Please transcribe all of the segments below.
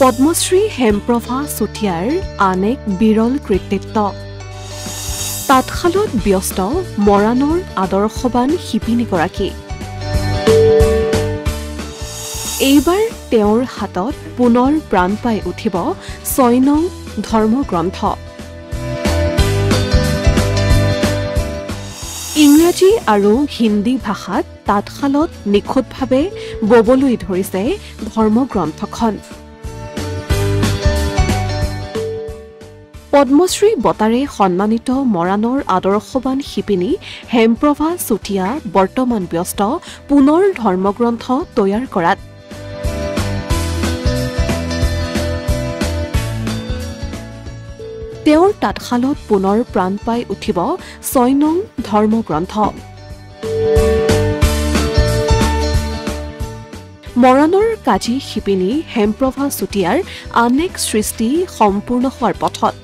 পদ্মশ্ৰী হেমপ্ৰভা চুতীয়াৰ আন এক বিৰল কৃতিত্ব তাঁতশালত ব্যস্ত মৰাণৰ আদৰ্শবান শিপিনীগৰাকী এইবাৰ তেওঁৰ হাতত পুনৰ প্ৰাণ পাই উঠিব ৬ নং ধৰ্মগ্ৰন্থ ইংৰাজী আৰু হিন্দী ভাষাত তাঁতশালত নিখুঁতভাৱে ববলৈ ধৰিছে ধৰ্মগ্ৰন্থখন পদ্মশ্ৰী বঁটাৰে সন্মানিত মৰাণৰ আদৰ্শবান শিপিনী হেমপ্ৰভা চুতীয়া বৰ্তমান ব্যস্ত পুনৰ ধৰ্মগ্ৰন্থ তৈয়াৰ কৰাত তেওঁৰ তাঁতশালত পুনৰ প্ৰাণ পাই উঠিব ৬ নং ধৰ্মগ্ৰন্থ মৰাণৰ কাজী শিপিনী হেমপ্ৰভা চুতীয়াৰ আন এক সৃষ্টি সম্পূৰ্ণ হোৱাৰ পথত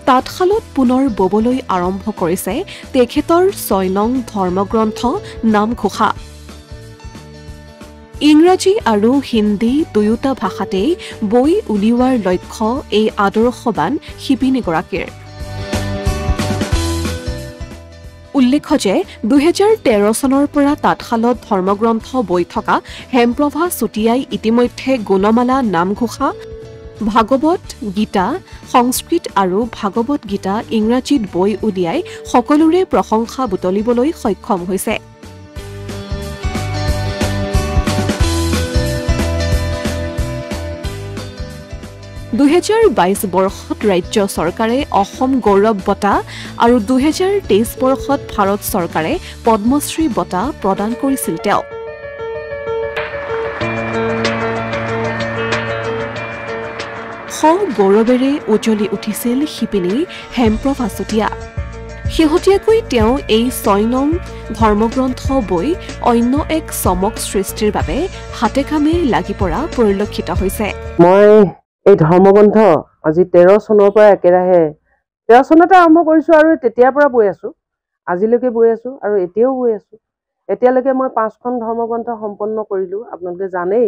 তাঁতশালত পুনৰ ববলৈ আৰম্ভ কৰিছে তেখেতৰ ৬ নং ধৰ্মগ্ৰন্থ নামঘোষা ইংৰাজী আৰু হিন্দী দুয়োটা ভাষাতেই বৈ উলিওৱাৰ লক্ষ্য এই আদৰ্শবান শিপিনীগৰাকীৰ উল্লেখ্য যে ২০১৩ চনৰ পৰা তাঁতশালত ধৰ্মগ্ৰন্থ বৈ থকা হেমপ্ৰভা চুতীয়াই ইতিমধ্যে গুণমালা নামঘোষা ভাগৱত গীতা সংস্কৃত আৰু ভাগৱত গীতা ইংৰাজীত বৈ উলিয়াই সকলোৰে প্ৰশংসা বুটলিবলৈ সক্ষম হৈছে ২০২২ বৰ্ষত ৰাজ্য চৰকাৰে অসম গৌৰৱ বঁটা আৰু ২০২৩ বৰ্ষত ভাৰত চৰকাৰে পদ্মশ্ৰী বঁটা প্ৰদান কৰিছিল তেওঁ গৌৰৱেৰে উজ্বলি উঠিছিল শিপিনী হেমপ্ৰভা চুতীয়া শেহতীয়াকৈ তেওঁ এই ৬ নং ধৰ্মগ্ৰন্থ বৈ অন্য এক চমক সৃষ্টিৰ বাবে হাতে কামে লাগি পৰা পৰিলক্ষিত হৈছে মই এই ধৰ্মগ্ৰন্থ আজি ১৩ চনৰ পৰা একেৰাহে ১৩ চনতে আৰম্ভ কৰিছো আৰু তেতিয়াৰ পৰা বৈ আছো আজিলৈকে বৈ আছো আৰু এতিয়াও বৈ আছো এতিয়ালৈকে মই ৫খন ধৰ্মগ্ৰন্থ সম্পন্ন কৰিলো আপোনালোকে জানেই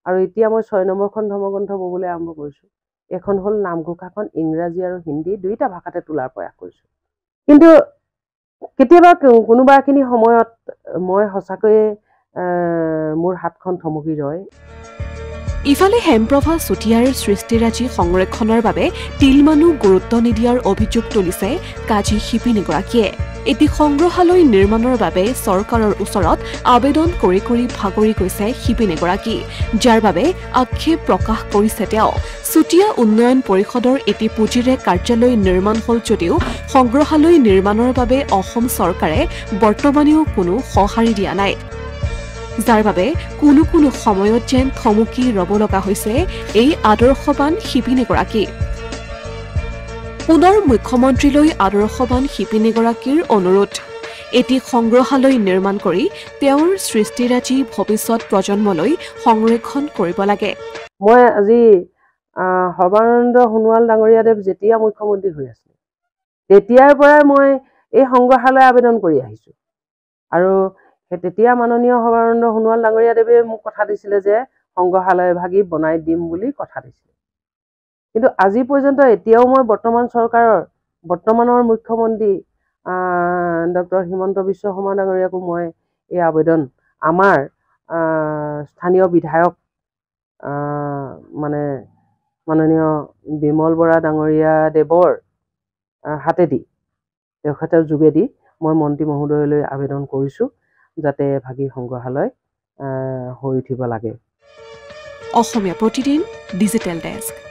আৰু এতিয়া মই ৬ নম্বৰখন ধৰ্মগ্ৰন্থ ববলৈ আৰম্ভ কৰিছো এখন হল নামঘোষাখন ইংৰাজী আৰু হিন্দী দুইটা ভাষাতে তোলাৰ প্ৰয়াস কৰিছো কিন্তু কেতিয়াবা কোনোবাখিনি সময়ত মই সঁচাকৈয়ে মোৰ হাতখন থমকি ৰয় ইফালে হেমপ্ৰভা চুতীয়াৰ সৃষ্টিৰাজি সংৰক্ষণৰ বাবে তিলমানো গুৰুত্ব নিদিয়াৰ অভিযোগ তুলিছে কাজী শিপিনীগৰাকীয়ে এটি সংগ্ৰহালয় নিৰ্মাণৰ বাবে চৰকাৰৰ ওচৰত আবেদন কৰি ভাগৰি গৈছে শিপিনীগৰাকী যাৰ বাবে আক্ষেপ প্ৰকাশ কৰিছে তেওঁ চুতীয়া উন্নয়ন পৰিষদৰ এটি পুঁজিৰে কাৰ্যালয় নিৰ্মাণ হল যদিও সংগ্ৰহালয় নিৰ্মাণৰ বাবে অসম চৰকাৰে বৰ্তমানেও কোনো সঁহাৰি দিয়া নাই যাৰ বাবে কোনো সময়ত যেন থমকি ৰব লগা হৈছে এই আদৰ্শবান শিপিনীগৰাকী পুনৰ মুখ্যমন্ত্ৰীলৈ আদৰ্শবান শিপিনীগৰাকীৰ অনুৰোধ এটি সংগ্ৰহালয় নিৰ্মাণ কৰি তেওঁৰ সৃষ্টিৰাজি ভৱিষ্যত প্ৰজন্মলৈ সংৰক্ষণ কৰিব লাগে মই আজি সৰ্বানন্দ সোণোৱাল ডাঙৰীয়াদেৱ যেতিয়া মুখ্যমন্ত্ৰী হৈ আছিল তেতিয়াৰ পৰাই মই এই সংগ্ৰহালয় আবেদন কৰি আহিছো আৰু তেতিয়া মাননীয় সৰ্বানন্দ সোণোৱাল ডাঙৰীয়াদেৱে মোক কথা দিছিলে যে সংগ্ৰহালয় ভাগি বনাই দিম বুলি কথা দিছিলে কিন্তু আজি পৰ্যন্ত এতিয়াও মই বৰ্তমানৰ মুখ্যমন্ত্ৰী ডক্টৰ হিমন্ত বিশ্ব শৰ্মা ডাঙৰীয়াকো মই এই আবেদন আমাৰ স্থানীয় বিধায়ক মানে মাননীয় বিমল বৰা ডাঙৰীয়া দেৱৰ হাতেদি তেখেতৰ যোগেদি মই মন্ত্ৰী মহোদয়লৈ আবেদন কৰিছো যাতে ভাগি সংগ্ৰহালয় হৈ উঠিব লাগে অসমীয়া প্ৰতিদিন ডিজিটেল ডেস্ক